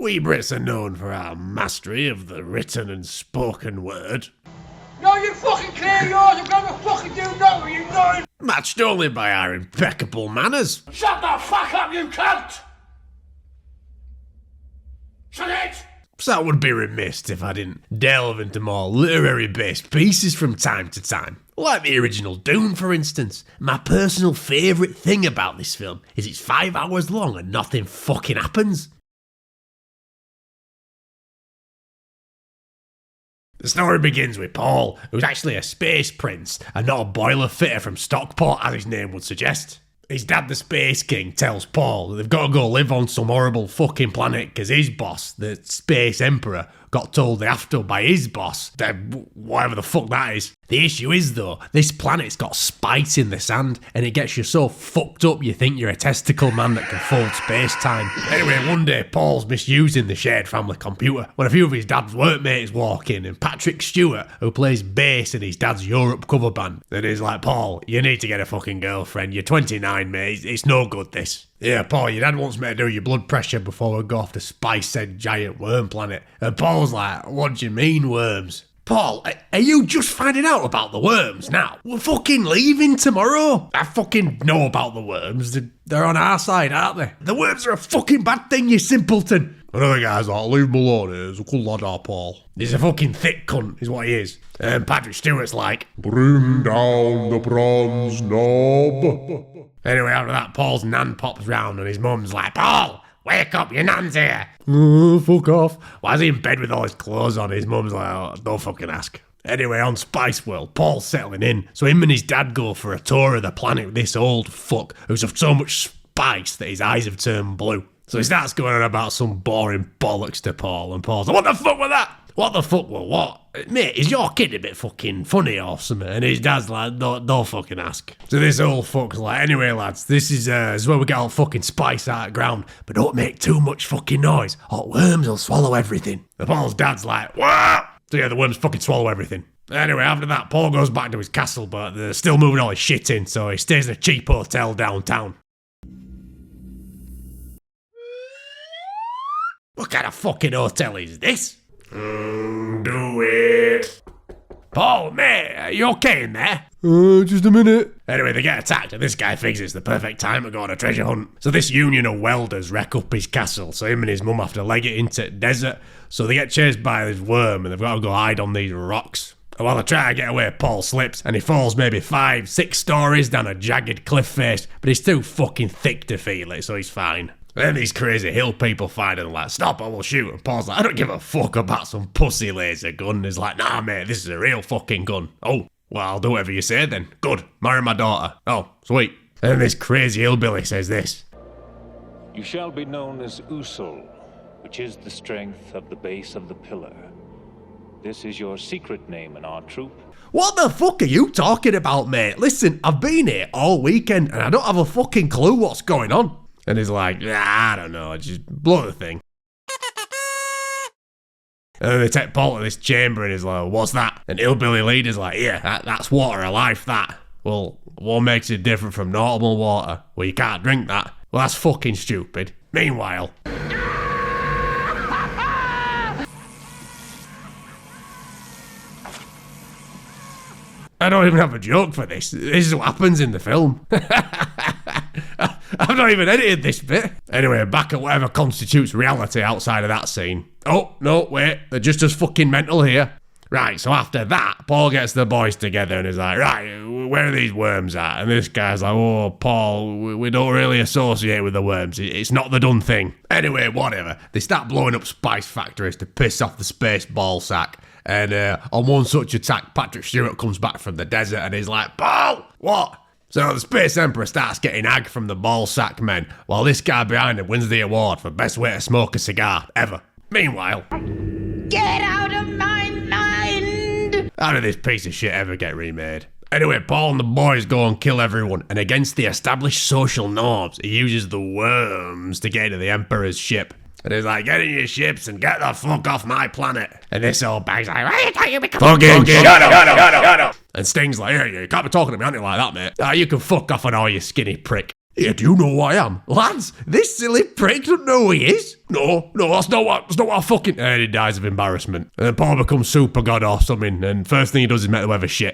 We Brits are known for our mastery of the written and spoken word. No, you fucking clear yours, I'm gonna fucking do nothing, you know. Matched only by our impeccable manners. Shut the fuck up, you cunt! Shut it! So I would be remiss if I didn't delve into more literary-based pieces from time to time. Like the original Dune, for instance. My personal favourite thing about this film is it's 5 hours long and nothing fucking happens. The story begins with Paul, who's actually a space prince and not a boiler fitter from Stockport, as his name would suggest. His dad, the Space King, tells Paul that they've got to go live on some horrible fucking planet because his boss, the Space Emperor, got told they have to by his boss, whatever the fuck that is. The issue is, though, this planet's got spikes in the sand and it gets you so fucked up you think you're a testicle man that can fold space-time. Anyway, one day Paul's misusing the shared family computer when a few of his dad's workmates walk in, and Patrick Stewart, who plays bass in his dad's Europe cover band, and he's like, Paul, you need to get a fucking girlfriend, you're 29 mate, it's no good this. Yeah, Paul, your dad wants me to do your blood pressure before we go off to spice-said giant worm planet. And Paul's like, what do you mean worms? Paul, are you just finding out about the worms now? We're fucking leaving tomorrow. I fucking know about the worms. They're on our side, aren't they? The worms are a fucking bad thing, you simpleton. Another guy's like, leave him alone, he's a cool lad, our Paul. He's a fucking thick cunt, is what he is. And Patrick Stewart's like, bring down the bronze knob. Anyway, after that, Paul's nan pops round and his mum's like, Paul, wake up, your nan's here. Fuck off. Why is he in bed with all his clothes on? His mum's like, oh, don't fucking ask. Anyway, on Spice World, Paul's settling in, so him and his dad go for a tour of the planet with this old fuck who's of so much spice that his eyes have turned blue. So he starts going on about some boring bollocks to Paul, and Paul's like, what the fuck was that? What the fuck was what? Mate, is your kid a bit fucking funny or something? And his dad's like, don't fucking ask. So this old fuck's like, anyway lads, this is where we get all fucking spice out of ground, but don't make too much fucking noise, or worms will swallow everything. And Paul's dad's like, what? So yeah, the worms fucking swallow everything. Anyway, after that, Paul goes back to his castle, but they're still moving all his shit in, so he stays in a cheap hotel downtown. What kind of fucking hotel is this? Do it. Paul, mate, are you okay in there? Just a minute. Anyway, they get attacked, and this guy thinks it's the perfect time to go on a treasure hunt. So this union of welders wreck up his castle, so him and his mum have to leg it into the desert. So they get chased by this worm, and they've got to go hide on these rocks. And while they try to get away, Paul slips, and he falls maybe 5-6 stories down a jagged cliff face, but he's too fucking thick to feel it, so he's fine. Then these crazy hill people find him like, stop, I will shoot. And Paul's like, I don't give a fuck about some pussy laser gun. And he's like, nah, mate, this is a real fucking gun. Oh, well, I'll do whatever you say then. Good, marry my daughter. Oh, sweet. And then this crazy hillbilly says this. You shall be known as Usul, which is the strength of the base of the pillar. This is your secret name in our troop. What the fuck are you talking about, mate? Listen, I've been here all weekend and I don't have a fucking clue what's going on. And he's like, I don't know, just blow the thing. And then they take Paul to this chamber and he's like, what's that? And hillbilly leader's like, yeah, that's water of life, that. Well, what makes it different from normal water? Well, you can't drink that. Well, that's fucking stupid. Meanwhile... I don't even have a joke for this. This is what happens in the film. I've not even edited this bit. Anyway, back at whatever constitutes reality outside of that scene. Oh, no, wait, they're just as fucking mental here. Right, so after that, Paul gets the boys together and is like, right, where are these worms at? And this guy's like, oh, Paul, we don't really associate with the worms. It's not the done thing. Anyway, whatever. They start blowing up spice factories to piss off the space ball sack. And on one such attack, Patrick Stewart comes back from the desert and he's like, Paul, what? So the Space Emperor starts getting ag from the ball sack men, while this guy behind him wins the award for best way to smoke a cigar ever. Meanwhile... Get out of my mind! How did this piece of shit ever get remade? Anyway, Paul and the boys go and kill everyone, and against the established social norms, he uses the worms to get into the Emperor's ship. And he's like, get in your ships and get the fuck off my planet. And this old bag's like, why you become fucking shut up. And Sting's like, hey, you can't be talking to me like that, mate. You can fuck off and all, you skinny prick. Yeah, do you know who I am? Lads, this silly prick doesn't know who he is. No, that's not what I fucking... And he dies of embarrassment. And then Paul becomes super god or something, and first thing he does is make the weather shit.